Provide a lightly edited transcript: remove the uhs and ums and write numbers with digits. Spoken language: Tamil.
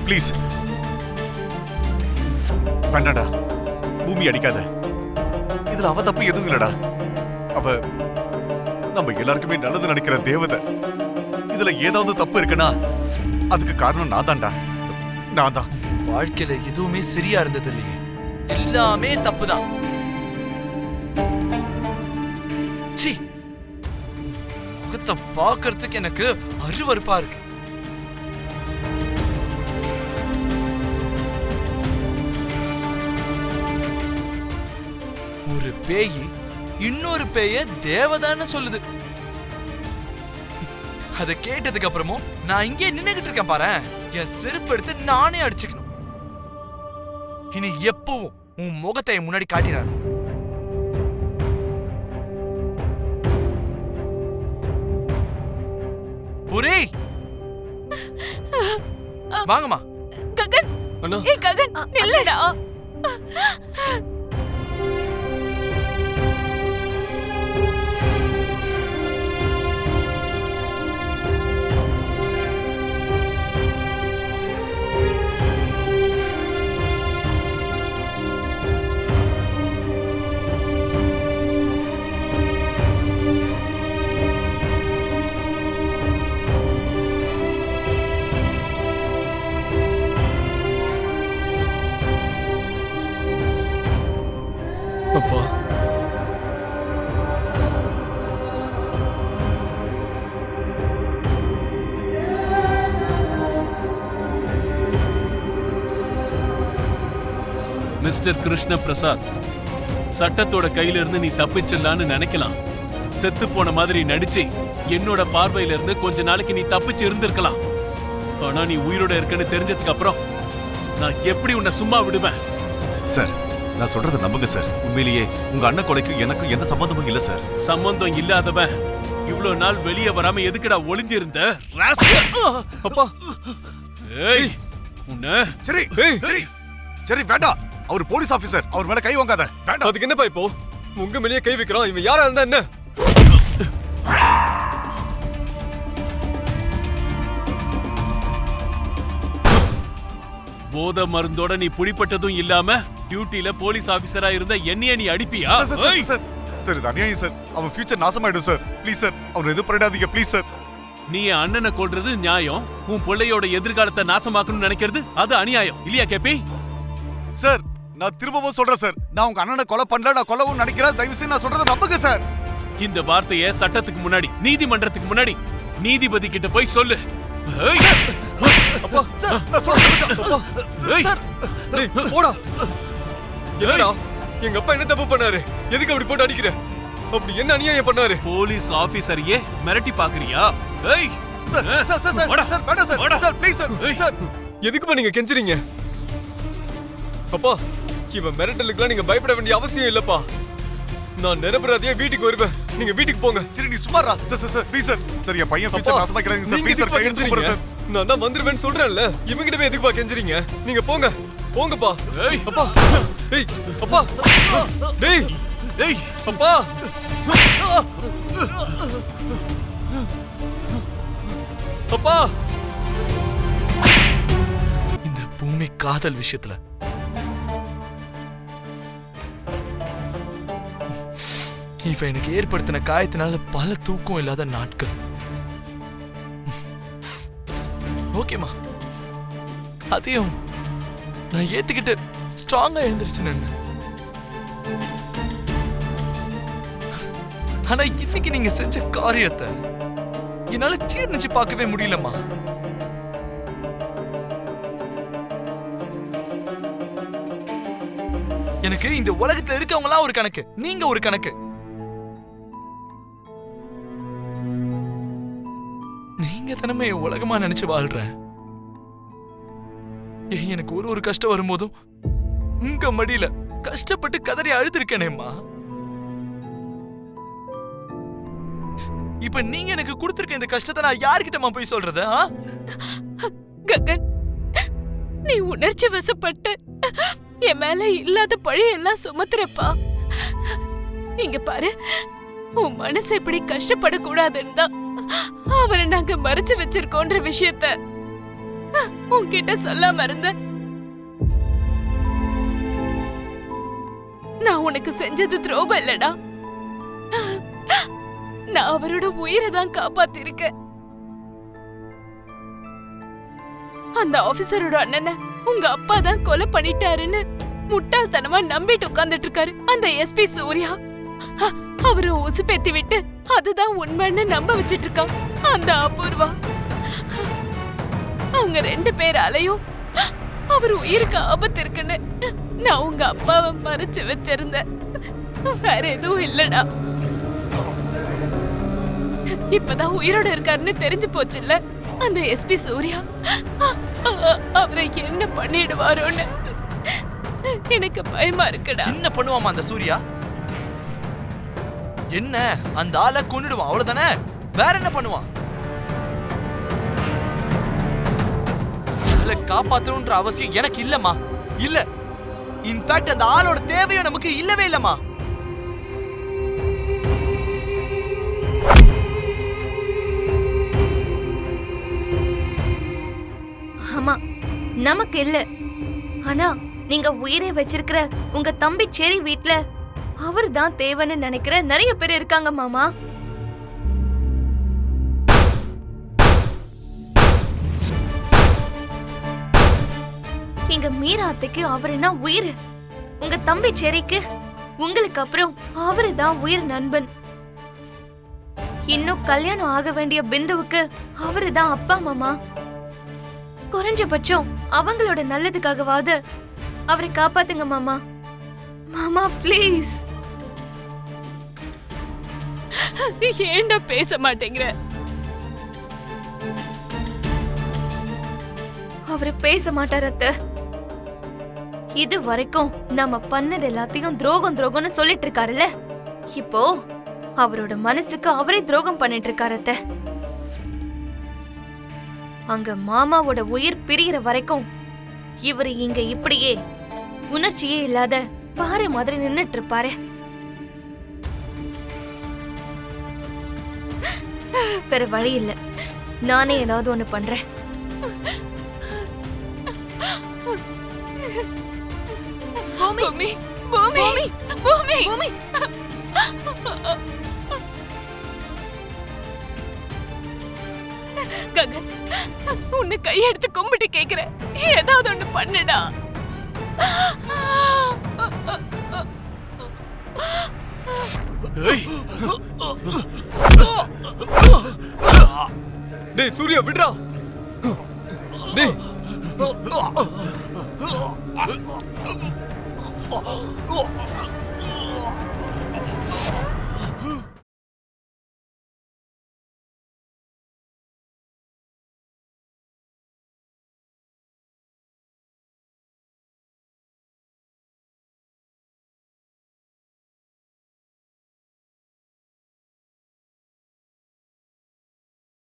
ப்ளீஸ் வேண்டாடா, பூமி அடிக்காத. இதுல அவ தப்பு எதுவும் இல்லடா. அவ நம்ம எல்லாருக்குமே நல்லது நினைக்கிற தேவதை. இதுல ஏதாவது தப்பு இருக்குன்னா அதுக்கு காரணம் நான் தான்டா. நான் தான். வாழ்க்கையில எதுவுமே சரியா இருந்தது இல்லையே, எல்லாமே தப்புதான். சீ, முகத்தை பார்க்கறதுக்கு எனக்கு அருவருப்பா இருக்கு. ஒரு பேய் இன்னொரு பேய தேவதான்னு சொல்லுது. அதை கேட்டதுக்கு அப்புறமும் நான் இங்கே நின்னுகிட்டு இருக்கேன் பாரு. என் செருப்பு எடுத்து நானே அடிச்சுக்கணும். இனி எப்பவும் உன் முகத்தை முன்னாடி காட்டினாரு. ஒரே வாங்கம்மா. ககன், ஏய் ககன், நில்லடா. அப்பா, மிஸ்டர் கிருஷ்ண பிரசாத், சட்டத்தோட கையில இருந்து நீ தப்பிச்சிடலான்னு நினைக்கலாம். செத்து போன மாதிரி நடிச்சு என்னோட பார்வையில இருந்து கொஞ்ச நாளைக்கு நீ தப்பிச்சு இருந்திருக்கலாம். ஆனா நீ உயிரோட இருக்கன்னு தெரிஞ்சதுக்கு அப்புறம் நான் எப்படி உன்னை சும்மா விடுவேன்? சார், நான் சொல்றத நம்புங்க சார். உண்மையிலேயே உங்க அண்ணன் கொலைக்கும் எனக்கும் எந்த சம்பந்தமும் இல்ல சார். சம்பந்தம் இல்லாதவன் இவ்வளவு நாள் வெளியே வராம எதுக்குடா ஒளிஞ்சிருந்த? அப்பா, ஏய் உன்ன. சரி சரி சரி, வேண்டாம். அவர் போலீஸ் ஆபீசர், அவர் மேல கை வாங்காத. வேண்டாம். அதுக்கு என்னப்பா இப்போ உங்க மேலேயே கை வைக்கிறான். இவன் யாரா இருந்தா என்ன? போத மருந்தோட நீ புடிப்பட்டதும் இல்லாம டியூட்டில போலீஸ் ஆபீசரா இருந்த என்னைய நீ அடிப்பியா? சார், இது அநியாயம் சார். அவன் ஃபியூச்சர் நாசமாயிடும் சார். ப்ளீஸ் சார், அவனை எதுவும் பண்ணிடாதீங்க ப்ளீஸ் சார். நீ அண்ணனை கொல்றது நியாயம், உன் பிள்ளையோட எதிர்காலத்தை நாசமாக்கணும்னு நினைக்கிறது அது அநியாயம் இல்லையா கேபி? சார், நான் திரும்பவும் சொல்றேன் சார், நான் உங்க அண்ணனை கொலை பண்ணல, நான் கொல்லவும் நினைக்கிறேன். தயவு செய்து நான் சொல்றதை நம்புங்க சார். இந்த வார்த்தையை சட்டத்துக்கு முன்னாடி, நீதிமன்றத்துக்கு முன்னாடி நீதிபதி கிட்ட போய் சொல்லு. அப்பா, சார், நான் சொல்றேன். சார், டேய் போடா. என்னடா எங்க அப்பா என்ன தப்பு பண்ணாரு? எதுக்கு அப்படி போட்டு அடிக்கிற? அப்படி என்ன அநியாயம் பண்ணாரு? போலீஸ் ஆபீசரையே மிரட்டி பாக்குறியா? ஏய் சார் சார் சார் சார் வேண்டாம் sir. Sir please sir. Sir, எதுக்குப்பா நீங்க கெஞ்சுறீங்க? அப்பா, இவன் மிரட்டலுக்குலாம் நீங்க பயப்பட வேண்டிய அவசியம் இல்லப்பா. நான் நிரபராதியா வீட்டுக்கு வருவேன். நீங்க வீட்டுக்கு போங்க. சரி, நீ சும்மாரா. Sir sir sir please sir. Sir, என் பையன் ஃபியூச்சர் நாசமாக்கிறாங்க சார். ப்ளீஸ் சார், கையெழுத்து சார். நான் தான் வந்துருவேன்னு சொல்றேன்ல. இவங்கிட்ட போய் எதுக்குப்பா கெஞ்சுறீங்க? நீங்க போங்க. போங்கப்பா. ஏய் அப்பா, டேய் அப்பா, டேய் ஏய் அப்பா. அப்பா, இந்த பூமி காதல் விஷயத்துல இவ எனக்கு ஏற்படுத்தின காயத்தினால பல தூக்கம் இல்லாத நாட்கள். ஓகேமா, அதையும் நான் ஏத்துக்கிட்டு ஸ்ட்ராங்கா எழுந்திருச்சு. ஆனா இன்னைக்கு நீங்க செஞ்ச காரியத்தை என்னால சீர்னிச்சு பார்க்கவே முடியலம்மா. எனக்கு இந்த உலகத்துல இருக்கவங்களாம் ஒரு கணக்கு, நீங்க ஒரு கணக்கு. நீங்க தானே என் உலகமா நினைச்சு வாழ்றேன். எனக்கு ஒரு கஷ்டம் வரும்போதும் உங்க மடியில கஷ்டப்பட்டு கதறி அழுதுருக்கேனேம்மா. இப்ப நீங்க எனக்கு கொடுத்திருக்க இந்த கஷ்டத்தை நான் யார்கிட்டமா போய் சொல்றது? ககன், நீ உணர்ச்சி வசப்பட்டு என் மேல இல்லாத பழியெல்லாம் சுமத்துறப்பா. இங்க பாரு, உன் மனசு இப்படி கஷ்டப்படக்கூடாதுன்னு தான் அவரை நாங்க மறைச்சு வச்சிருக்கோன்ற விஷயத்த உன்கிட்ட சொல்லாம இருந்தேன். நான் உனக்கு செஞ்சது துரோகம் இல்லடா. நான் அவரோட உயிரை தான் காப்பாத்திருக்கேன். அந்த ஆபீசரோட அண்ணனை உங்க அப்பா தான் கொலை பண்ணிட்டாருன்னு முட்டாள்தனமா நம்பிட்டு உட்கார்ந்துட்டு இருக்காரு அந்த எஸ்பி சூர்யா. அவரை உசுப்பேத்தி விட்டு அதுதான் உண்மைன்னு நம்ப வச்சிட்டு இருக்கான் அந்த அபூர்வா. அவங்க 2 பேராலையும் அவர் உயிருக்கு ஆபத்து இருக்குன்னு நான் உங்க அப்பாவை மறைச்சு வச்சிருந்தேன். வேற எதுவும் இல்லடா. இப்பதான் உயிரோட இருக்காருன்னு தெரிஞ்சு போச்சுல்ல அந்த எஸ்பி சூர்யா. அவரை என்ன பண்ணிடுவாரோன்னு எனக்கு பயமா இருக்குடா. என்ன பண்ணுவாமா அந்த சூர்யா? என்ன அந்த ஆளை கொன்னுடுவான், அவ்வளவுதானே? வேற என்ன பண்ணுவான்? காப்பாத்தணும்ன்ற அவசியம் எனக்கு இல்லம்மா, இல்ல. இன்ஃபேக்ட் அந்த ஆளோட தேவையும் நமக்கு இல்லவே இல்லம்மா. ஆமா, நமக்கு இல்ல. ஆனா நீங்க உயிரை வச்சிருக்கிற உங்க தம்பி செரி வீட்ல அவர் தான் தேவைன்னு நினைக்கிற நிறைய பேர் இருக்காங்க மாமா. எங்க மீரா அத்தைக்கு அவருனா உயிர். உங்க தம்பி செரிக்கு உங்களுக்கு அப்புறம் அவரு தான் உயிர் நண்பன். இன்னும் கல்யாணம் ஆக வேண்டிய பிந்துவுக்கு அவரு தான் அப்பா மாமா. குறைஞ்சபட்சம் அவங்களோட நல்லதுக்காகவாது அவரை காப்பாத்துங்க மாமா. மாமா ப்ளீஸ். ஏன்டா பேச மாட்டேங்கிற? அவரு பேச மாட்டார் அத்தை. இது வரைக்கும் நம்ம பண்ணது எல்லாத்தையும் துரோகம்னு சொல்லிட்டு இருக்காருல்ல, இப்போ அவரோட மனசுக்கு அவரே துரோகம் பண்ணிட்டு இருக்காரு அத்தை. அங்க மாமாவோட உயிர் பிரிகிற வரைக்கும் இவரு இங்க இப்படியே உணர்ச்சியே இல்லாத பாறை மாதிரி நின்னுட்டு இருப்பாரு. வேற வழி இல்ல, நானே ஏதாவது ஒண்ணு பண்றேன். பூமி, பூமி, பூமி, பூமி. ககன், உன்னை கையெடுத்து கும்பிட்டு கேக்குறேன், ஏதாவது ஒண்ணு பண்ணுடா. டேய் சூர்யா விடுடா. டேய்